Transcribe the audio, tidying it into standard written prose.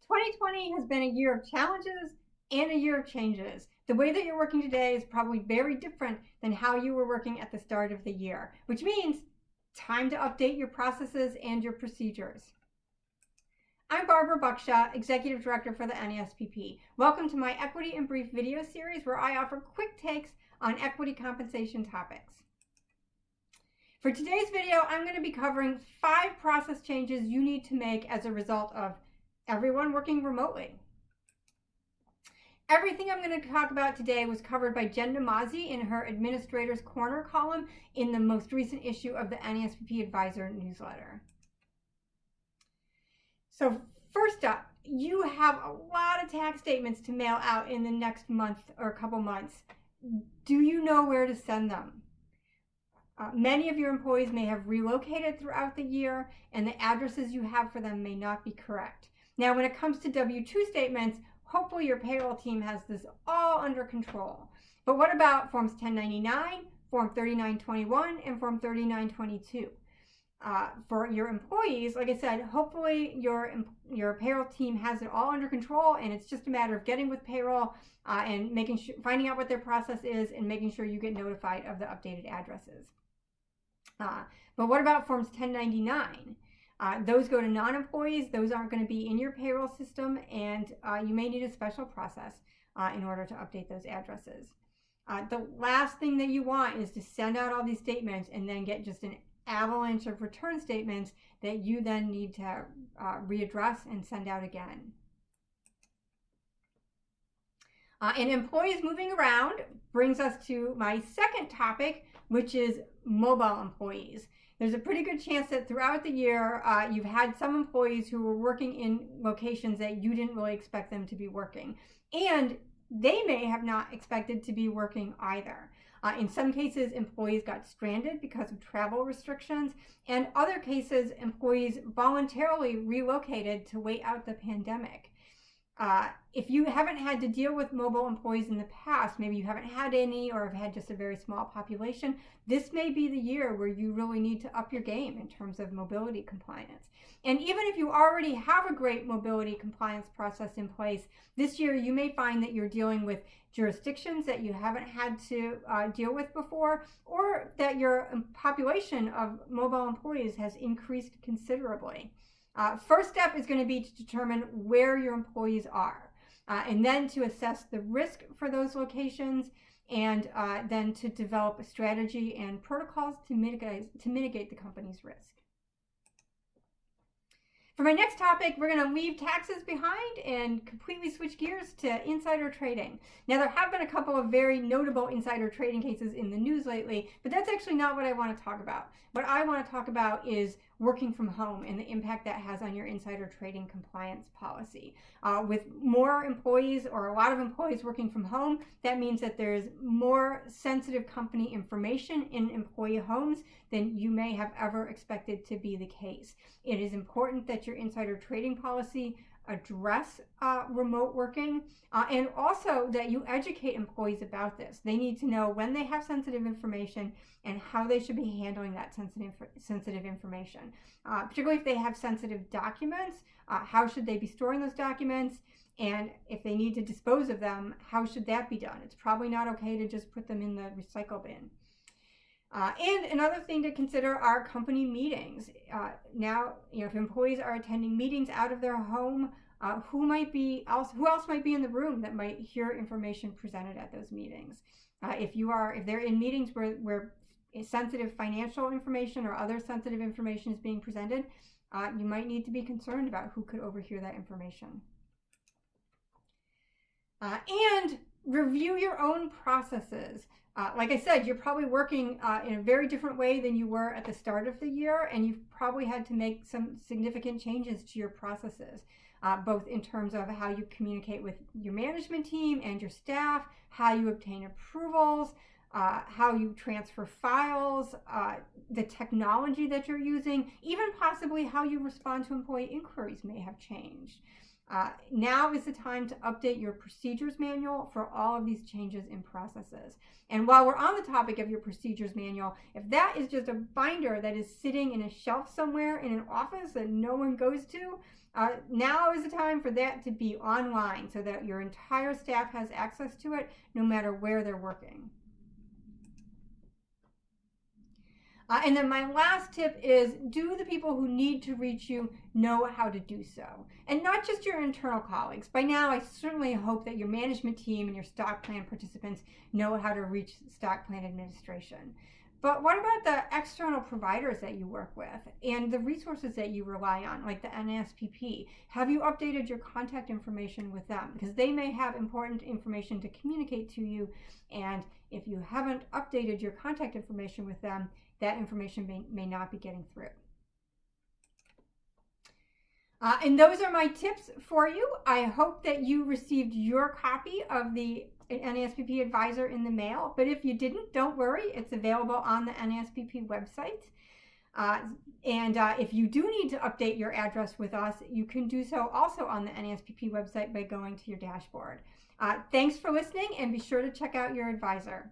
2020 has been a year of challenges and a year of changes. The way that you're working today is probably very different than how you were working at the start of the year, which means time to update your processes and your procedures. I'm Barbara Baksa, Executive Director for the NASPP. Welcome to my Equity in Brief video series where I offer quick takes on equity compensation topics. For today's video, I'm going to be covering 5 process changes you need to make as a result of everyone working remotely. Everything I'm going to talk about today was covered by Jen Namazi in her Administrator's Corner column in the most recent issue of the NASPP Advisor newsletter. So first up, you have a lot of tax statements to mail out in the next month or a couple months. Do you know where to send them? Many of your employees may have relocated throughout the year, and the addresses you have for them may not be correct. Now, when it comes to W-2 statements, hopefully your payroll team has this all under control. But what about Forms 1099, Form 3921, and Form 3922? For your employees, like I said, hopefully your payroll team has it all under control, and it's just a matter of getting with payroll and finding out what their process is and making sure you get notified of the updated addresses. But what about Forms 1099? Those go to non-employees. Those aren't going to be in your payroll system, and you may need a special process in order to update those addresses. The last thing that you want is to send out all these statements and then get just an avalanche of return statements that you then need to readdress and send out again. And employees moving around brings us to my second topic, which is mobile employees. There's a pretty good chance that throughout the year, you've had some employees who were working in locations that you didn't really expect them to be working. And they may have not expected to be working either. In some cases, employees got stranded because of travel restrictions. And other cases, employees voluntarily relocated to wait out the pandemic. If you haven't had to deal with mobile employees in the past, maybe you haven't had any or have had just a very small population, this may be the year where you really need to up your game in terms of mobility compliance. And even if you already have a great mobility compliance process in place, this year you may find that you're dealing with jurisdictions that you haven't had to deal with before, or that your population of mobile employees has increased considerably. First step is going to be to determine where your employees are, and then to assess the risk for those locations, and then to develop a strategy and protocols to mitigate the company's risk. For my next topic, we're going to leave taxes behind and completely switch gears to insider trading. Now, there have been a couple of very notable insider trading cases in the news lately, but that's actually not what I want to talk about. What I want to talk about is working from home and the impact that has on your insider trading compliance policy. With more employees or a lot of employees working from home, that means that there's more sensitive company information in employee homes than you may have ever expected to be the case. It is important that your insider trading policy address remote working, and also that you educate employees about this. They need to know when they have sensitive information and how they should be handling that sensitive information. Particularly if they have sensitive documents, how should they be storing those documents? And if they need to dispose of them, how should that be done? It's probably not okay to just put them in the recycle bin. And another thing to consider are company meetings. Now, if employees are attending meetings out of their home, who else might be in the room that might hear information presented at those meetings? If they're in meetings where sensitive financial information or other sensitive information is being presented, you might need to be concerned about who could overhear that information. And review your own processes. Like I said, you're probably working in a very different way than you were at the start of the year, and you've probably had to make some significant changes to your processes, both in terms of how you communicate with your management team and your staff, how you obtain approvals, how you transfer files, the technology that you're using, even possibly how you respond to employee inquiries may have changed. Now is the time to update your procedures manual for all of these changes in processes. And while we're on the topic of your procedures manual, if that is just a binder that is sitting in a shelf somewhere in an office that no one goes to, now is the time for that to be online so that your entire staff has access to it no matter where they're working. And then my last tip is, do the people who need to reach you know how to do so? And not just your internal colleagues. By now, I certainly hope that your management team and your stock plan participants know how to reach stock plan administration. But what about the external providers that you work with and the resources that you rely on, like the NASPP? Have you updated your contact information with them? Because they may have important information to communicate to you. And if you haven't updated your contact information with them, that information may not be getting through. And those are my tips for you. I hope that you received your copy of the NASPP Advisor in the mail. But if you didn't, don't worry. It's available on the NASPP website. And if you do need to update your address with us, you can do so also on the NASPP website by going to your dashboard. Thanks for listening, and be sure to check out your advisor.